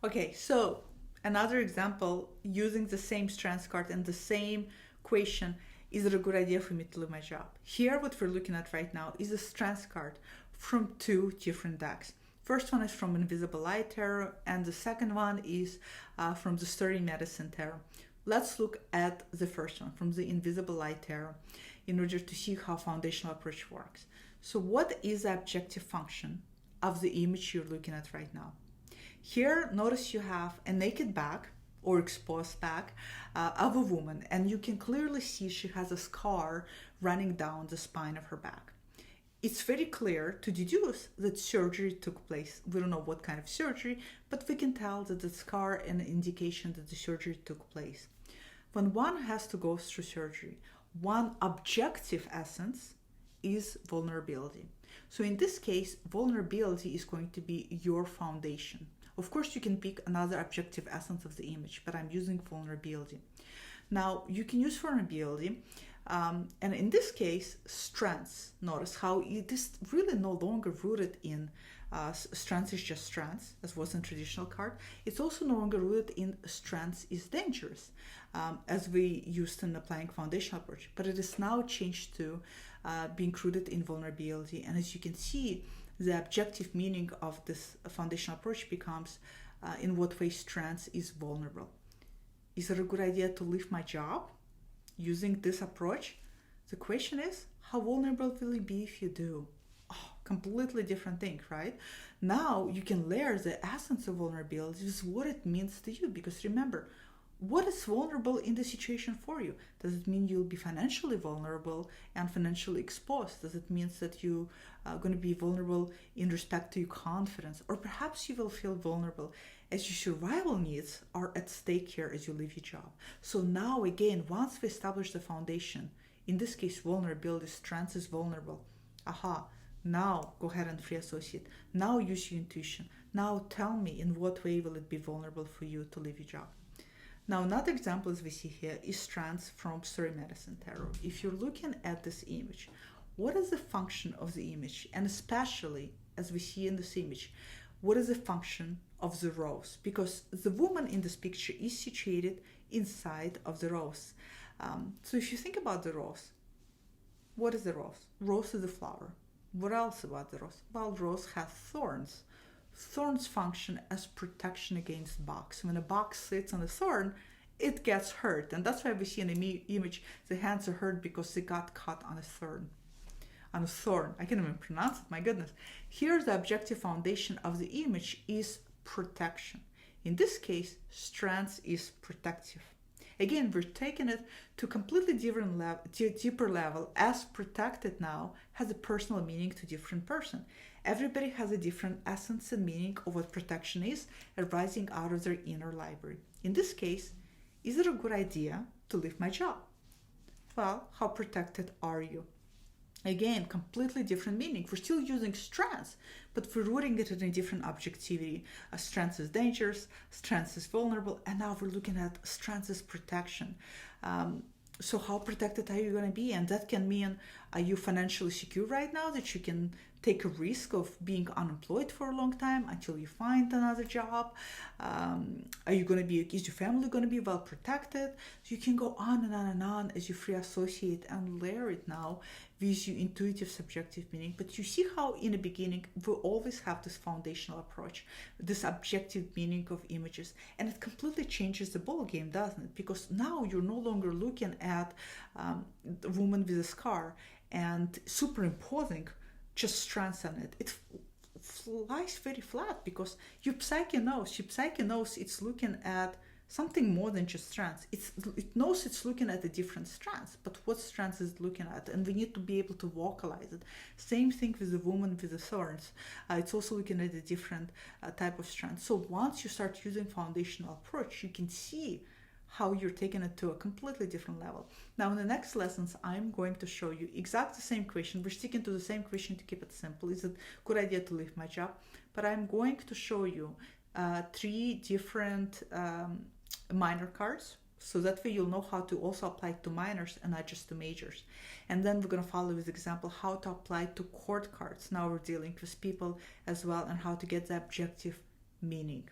Okay, so another example using the same strengths card and the same question, is it a good idea for me to leave my job? Here, what we're looking at right now is a strengths card from two different decks. First one is from Invisible Light Tarot, and the second one is from the Sturdy Medicine Tarot. Let's look at the first one from the Invisible Light Tarot in order to see how foundational approach works. So what is the objective function of the image you're looking at right now? Here, notice you have a naked back or exposed back of a woman, and you can clearly see she has a scar running down the spine of her back. It's very clear to deduce that surgery took place. We don't know what kind of surgery, but we can tell that the scar is an indication that the surgery took place. When one has to go through surgery, one objective essence is vulnerability. So in this case, vulnerability is going to be your foundation. Of course, you can pick another objective essence of the image, but I'm using vulnerability. Now, you can use vulnerability, and in this case, strengths. Notice how it is really no longer rooted in strengths is just strengths, as was in traditional card. It's also no longer rooted in strengths is dangerous, as we used in applying foundational approach, but it is now changed to being rooted in vulnerability. And as you can see, the objective meaning of this foundational approach becomes in what way strengths is vulnerable. Is it a good idea to leave my job using this approach? The question is, how vulnerable will you be if you do? Oh, completely different thing, right? Now you can layer the essence of vulnerability with what it means to you, because remember, what is vulnerable in the situation for you? Does it mean you'll be financially vulnerable and financially exposed? Does it mean that you are going to be vulnerable in respect to your confidence? Or perhaps you will feel vulnerable as your survival needs are at stake here as you leave your job. So now again, once we establish the foundation, in this case, vulnerability, strength is vulnerable. Now go ahead and free associate. Now use your intuition. Now tell me in what way will it be vulnerable for you to leave your job. Now, another example as we see here is strengths from Sturdy Medicine Tarot. If you're looking at this image, what is the function of the image? And especially, as we see in this image, what is the function of the rose? Because the woman in this picture is situated inside of the rose. So if you think about the rose, what is the rose? Rose is a flower. What else about the rose? Well, rose has thorns. Thorns function as protection against bugs. When a bug sits on a thorn, it gets hurt. And that's why we see in the image the hands are hurt because they got caught on a thorn. On a thorn. I can't even pronounce it, my goodness. Here the objective foundation of the image is protection. In this case, strength is protective. Again, we're taking it to a completely different level, deeper level, as protected now has a personal meaning to different person. Everybody has a different essence and meaning of what protection is arising out of their inner library. In this case, is it a good idea to leave my job? Well, how protected are you? Again, completely different meaning. We're still using strengths, but we're rooting it in a different objectivity. Strength is dangerous, strength is vulnerable, and now we're looking at strength is protection. So how protected are you going to be? And that can mean, are you financially secure right now that you can take a risk of being unemployed for a long time until you find another job? Is your family going to be well protected? So you can go on and on and on as you free associate and layer it now with your intuitive subjective meaning. But you see how in the beginning we always have this foundational approach, this objective meaning of images, and it completely changes the ball game, doesn't it? Because now you're no longer looking at the woman with a scar and superimposing just strengths on it. It flies very flat because your psyche knows it's looking at something more than just strengths. It knows it's looking at the different strengths, but what strengths is it looking at? And we need to be able to vocalize it. Same thing with the woman with the thorns. It's also looking at a different type of strength. So once you start using foundational approach, you can see how you're taking it to a completely different level. Now in the next lessons, I'm going to show you exactly the same question. We're sticking to the same question to keep it simple. Is it a good idea to leave my job? But I'm going to show you 3 different minor cards, so that way you'll know how to also apply it to minors and not just to majors. And then we're going to follow with example how to apply it to court cards. Now we're dealing with people as well and how to get the objective meaning.